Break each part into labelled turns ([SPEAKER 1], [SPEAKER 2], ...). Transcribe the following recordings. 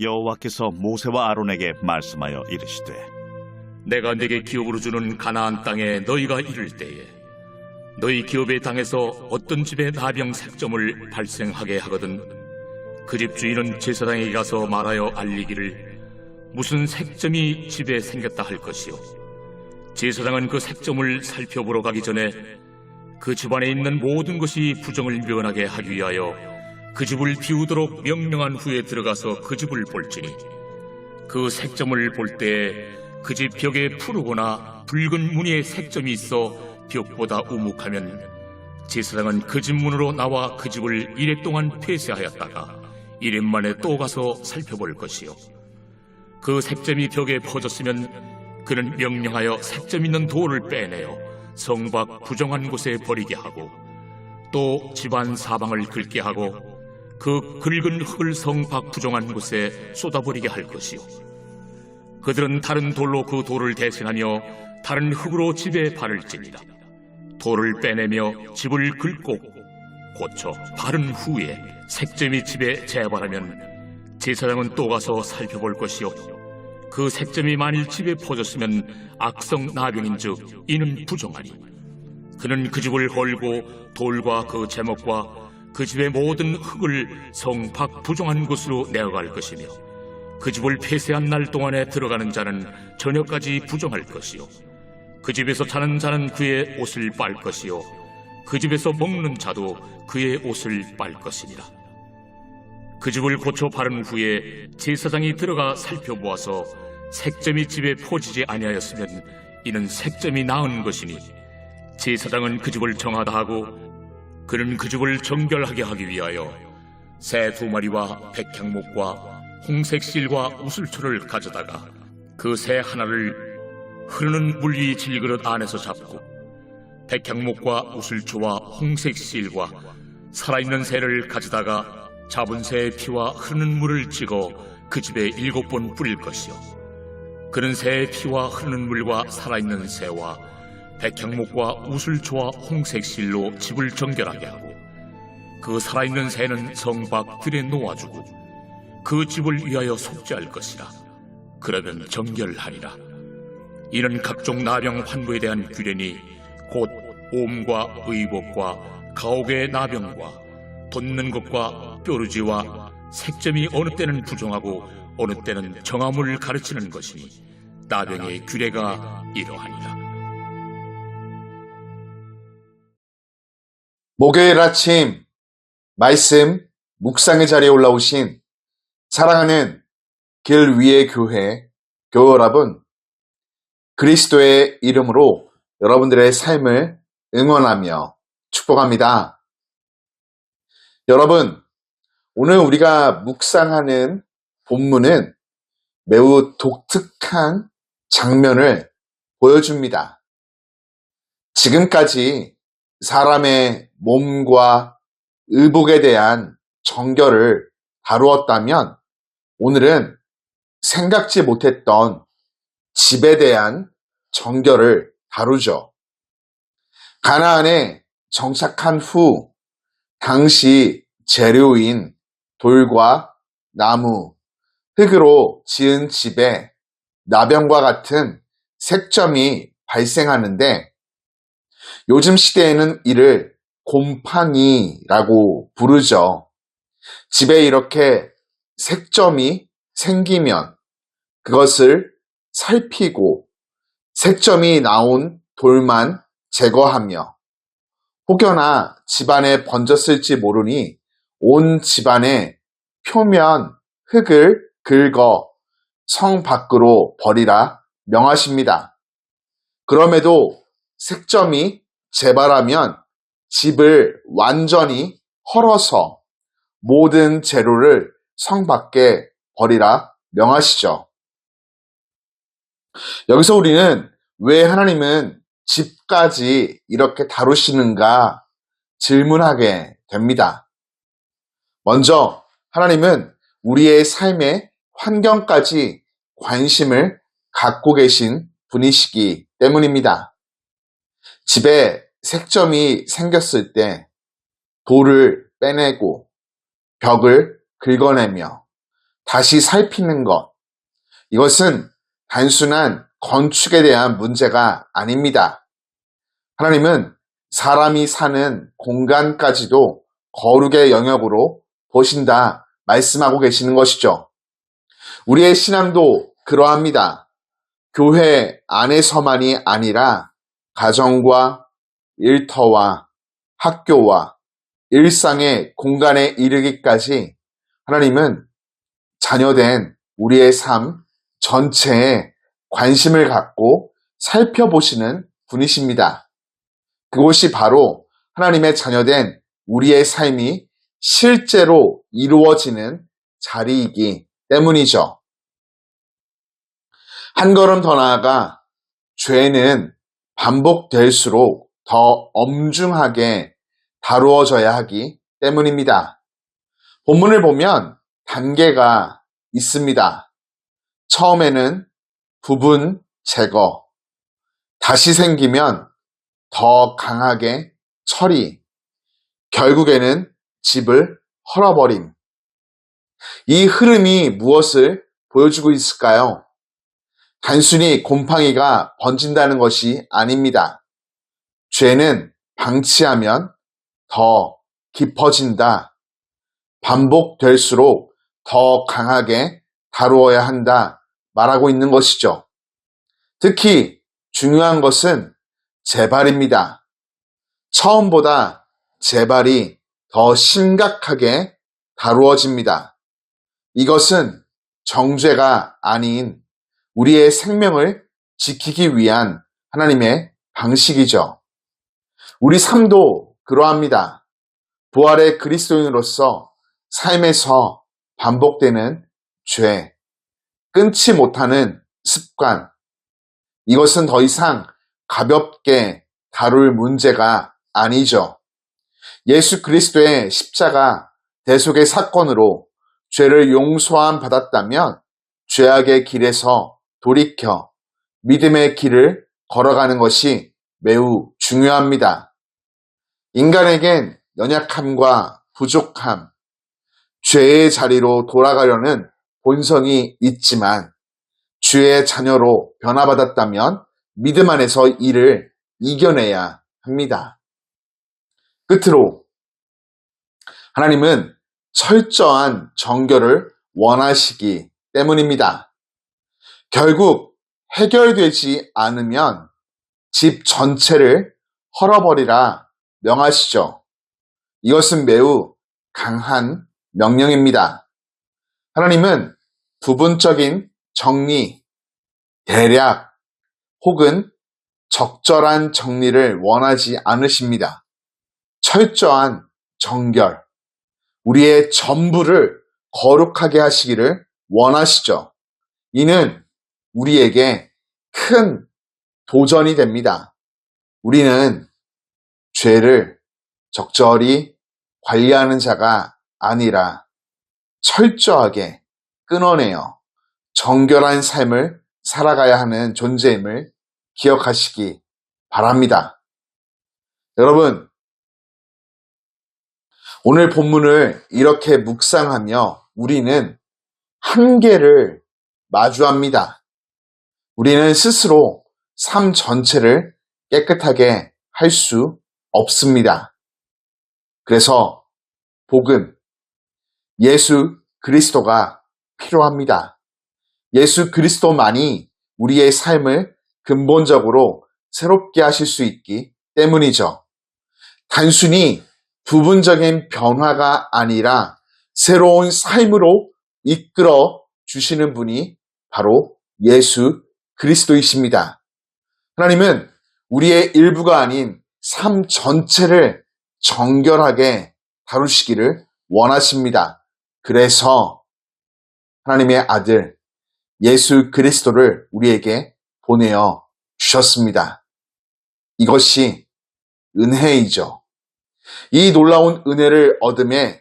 [SPEAKER 1] 여호와께서 모세와 아론에게 말씀하여 이르시되
[SPEAKER 2] 내가 네게 기업으로 주는 가나안 땅에 너희가 이를 때에 너희 기업의 땅에서 어떤 집에 나병 색점을 발생하게 하거든 그 집 주인은 제사장에게 가서 말하여 알리기를 무슨 색점이 집에 생겼다 할 것이요 제사장은 그 색점을 살펴보러 가기 전에 그 집안에 있는 모든 것이 부정을 면하게 하기 위하여 그 집을 비우도록 명령한 후에 들어가서 그 집을 볼지니 그 색점을 볼 때에 그 집 벽에 푸르거나 붉은 무늬의 색점이 있어 벽보다 우묵하면 제사장은 그 집 문으로 나와 그 집을 이래 동안 폐쇄하였다가 이래 만에 또 가서 살펴볼 것이요 그 색점이 벽에 퍼졌으면 그는 명령하여 색점 있는 돌을 빼내어 성 밖 부정한 곳에 버리게 하고 또 집안 사방을 긁게 하고 그 긁은 흙을 성 밖 부정한 곳에 쏟아버리게 할 것이요 그들은 다른 돌로 그 돌을 대신하며 다른 흙으로 집에 바를지니라 돌을 빼내며 집을 긁고 고쳐 바른 후에 색점이 집에 재발하면 제사장은 또 가서 살펴볼 것이요 그 색점이 만일 집에 퍼졌으면 악성 나병인즉 이는 부정하니 그는 그 집을 헐고 돌과 그 제목과 그 집의 모든 흙을 성 밖 부정한 곳으로 내어갈 것이며 그 집을 폐쇄한 날 동안에 들어가는 자는 저녁까지 부정할 것이요 그 집에서 자는 자는 그의 옷을 빨 것이요 그 집에서 먹는 자도 그의 옷을 빨 것이니라 그 집을 고쳐 바른 후에 제사장이 들어가 살펴보아서 색점이 집에 퍼지지 아니하였으면 이는 색점이 나은 것이니 제사장은 그 집을 정하다 하고 그는 그 집을 정결하게 하기 위하여 새 2마리와 백향목과 홍색 실과 우슬초를 가져다가 그 새 하나를 흐르는 물 위 질그릇 안에서 잡고 백향목과 우슬초와 홍색 실과 살아있는 새를 가져다가 잡은 새의 피와 흐르는 물을 찍어 그 집에 7번 뿌릴 것이요 그는 새의 피와 흐르는 물과 살아있는 새와 백향목과 우슬초와 홍색 실로 집을 정결하게 하고 그 살아있는 새는 성 밖 들에 놓아주고 그 집을 위하여 속죄할 것이라 그러면 정결하리라 이는 각종 나병 환부에 대한 규례니 곧 옴과 의복과 가옥의 나병과 돋는 것과 뾰루지와 색점이 어느 때는 부정하고 어느 때는 정함을 가르치는 것이니 나병의 규례가 이러하니라.
[SPEAKER 3] 목요일 아침 말씀 묵상의 자리에 올라오신 사랑하는 길 위의 교회 교회 여러분, 그리스도의 이름으로 여러분들의 삶을 응원하며 축복합니다. 여러분, 오늘 우리가 묵상하는 본문은 매우 독특한 장면을 보여줍니다. 지금까지 사람의 몸과 의복에 대한 정결을 다루었다면 오늘은 생각지 못했던 집에 대한 정결을 다루죠. 가나안에 정착한 후 당시 재료인 돌과 나무, 흙으로 지은 집에 나병과 같은 색점이 발생하는데 요즘 시대에는 이를 곰팡이라고 부르죠. 집에 이렇게 색점이 생기면 그것을 살피고 색점이 나온 돌만 제거하며 혹여나 집안에 번졌을지 모르니 온 집안의 표면 흙을 긁어 성 밖으로 버리라 명하십니다. 그럼에도 색점이 재발하면 집을 완전히 헐어서 모든 재료를 성 밖에 버리라 명하시죠. 여기서 우리는 왜 하나님은 집까지 이렇게 다루시는가 질문하게 됩니다. 먼저 하나님은 우리의 삶의 환경까지 관심을 갖고 계신 분이시기 때문입니다. 집에 색점이 생겼을 때 돌을 빼내고 벽을 긁어내며 다시 살피는 것. 이것은 단순한 건축에 대한 문제가 아닙니다. 하나님은 사람이 사는 공간까지도 거룩의 영역으로 보신다 말씀하고 계시는 것이죠. 우리의 신앙도 그러합니다. 교회 안에서만이 아니라 가정과 일터와 학교와 일상의 공간에 이르기까지 하나님은 자녀된 우리의 삶 전체에 관심을 갖고 살펴보시는 분이십니다. 그것이 바로 하나님의 자녀된 우리의 삶이 실제로 이루어지는 자리이기 때문이죠. 한 걸음 더 나아가 죄는 반복될수록 더 엄중하게 다루어져야 하기 때문입니다. 본문을 보면 단계가 있습니다. 처음에는 부분 제거, 다시 생기면 더 강하게 처리, 결국에는 집을 헐어버림. 이 흐름이 무엇을 보여주고 있을까요? 단순히 곰팡이가 번진다는 것이 아닙니다. 죄는 방치하면 더 깊어진다. 반복될수록 더 강하게 다루어야 한다 말하고 있는 것이죠. 특히 중요한 것은 재발입니다. 처음보다 재발이 더 심각하게 다루어집니다. 이것은 정죄가 아닌 우리의 생명을 지키기 위한 하나님의 방식이죠. 우리 삶도 그러합니다. 부활의 그리스도인으로서 삶에서 반복되는 죄, 끊지 못하는 습관, 이것은 더 이상 가볍게 다룰 문제가 아니죠. 예수 그리스도의 십자가 대속의 사건으로 죄를 용서함 받았다면 죄악의 길에서 돌이켜 믿음의 길을 걸어가는 것이 매우 중요합니다. 인간에겐 연약함과 부족함, 죄의 자리로 돌아가려는 본성이 있지만 주의 자녀로 변화받았다면 믿음 안에서 이를 이겨내야 합니다. 끝으로 하나님은 철저한 정결을 원하시기 때문입니다. 결국 해결되지 않으면 집 전체를 헐어버리라 명하시죠. 이것은 매우 강한 명령입니다. 하나님은 부분적인 정리, 대략 혹은 적절한 정리를 원하지 않으십니다. 철저한 정결, 우리의 전부를 거룩하게 하시기를 원하시죠. 이는 우리에게 큰 도전이 됩니다. 우리는 죄를 적절히 관리하는 자가 아니라 철저하게 끊어내어 정결한 삶을 살아가야 하는 존재임을 기억하시기 바랍니다. 여러분, 오늘 본문을 이렇게 묵상하며 우리는 한계를 마주합니다. 우리는 스스로 삶 전체를 깨끗하게 할 수 없습니다. 그래서 복음, 예수 그리스도가 필요합니다. 예수 그리스도만이 우리의 삶을 근본적으로 새롭게 하실 수 있기 때문이죠. 단순히 부분적인 변화가 아니라 새로운 삶으로 이끌어 주시는 분이 바로 예수 그리스도이십니다. 하나님은 우리의 일부가 아닌 삶 전체를 정결하게 다루시기를 원하십니다. 그래서 하나님의 아들 예수 그리스도를 우리에게 보내어 주셨습니다. 이것이 은혜이죠. 이 놀라운 은혜를 얻음에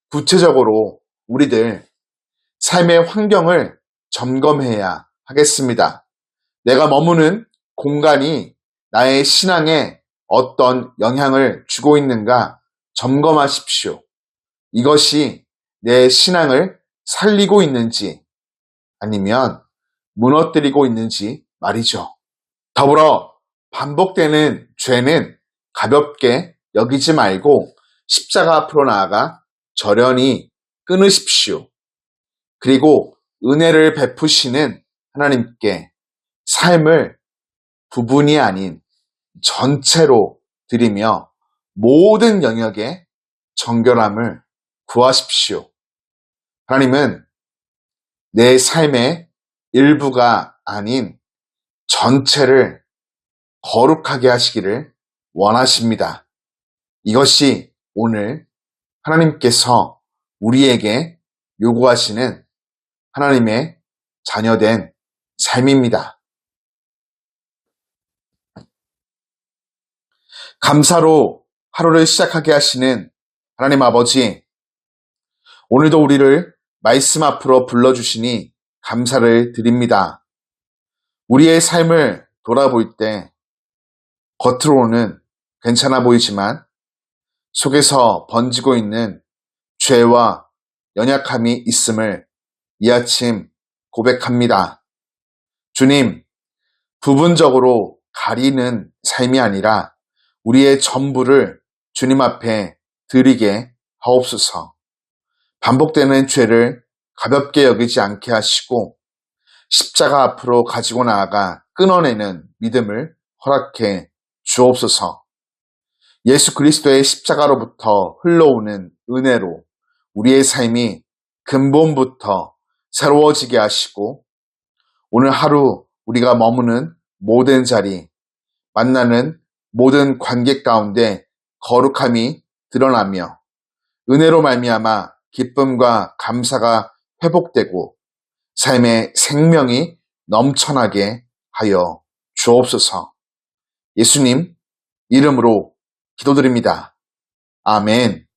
[SPEAKER 3] 구체적으로 우리들 삶의 환경을 점검해야 하겠습니다. 내가 머무는 공간이 나의 신앙에 어떤 영향을 주고 있는가 점검하십시오. 이것이 내 신앙을 살리고 있는지 아니면 무너뜨리고 있는지 말이죠. 더불어 반복되는 죄는 가볍게 여기지 말고 십자가 앞으로 나아가 절연히 끊으십시오. 그리고 은혜를 베푸시는 하나님께 삶을 부분이 아닌 전체로 드리며 모든 영역에 정결함을 구하십시오. 하나님은 내 삶의 일부가 아닌 전체를 거룩하게 하시기를 원하십니다. 이것이 오늘 하나님께서 우리에게 요구하시는 하나님의 자녀된 삶입니다. 감사로 하루를 시작하게 하시는 하나님 아버지, 오늘도 우리를 말씀 앞으로 불러주시니 감사를 드립니다. 우리의 삶을 돌아볼 때 겉으로는 괜찮아 보이지만 속에서 번지고 있는 죄와 연약함이 있음을 이 아침 고백합니다. 주님, 부분적으로 가리는 삶이 아니라 우리의 전부를 주님 앞에 드리게 하옵소서. 반복되는 죄를 가볍게 여기지 않게 하시고 십자가 앞으로 가지고 나아가 끊어내는 믿음을 허락해 주옵소서. 예수 그리스도의 십자가로부터 흘러오는 은혜로 우리의 삶이 근본부터 새로워지게 하시고 오늘 하루 우리가 머무는 모든 자리, 만나는 모든 관계 가운데 거룩함이 드러나며 은혜로 말미암아 기쁨과 감사가 회복되고 삶의 생명이 넘쳐나게 하여 주옵소서. 예수님 이름으로 기도드립니다. 아멘.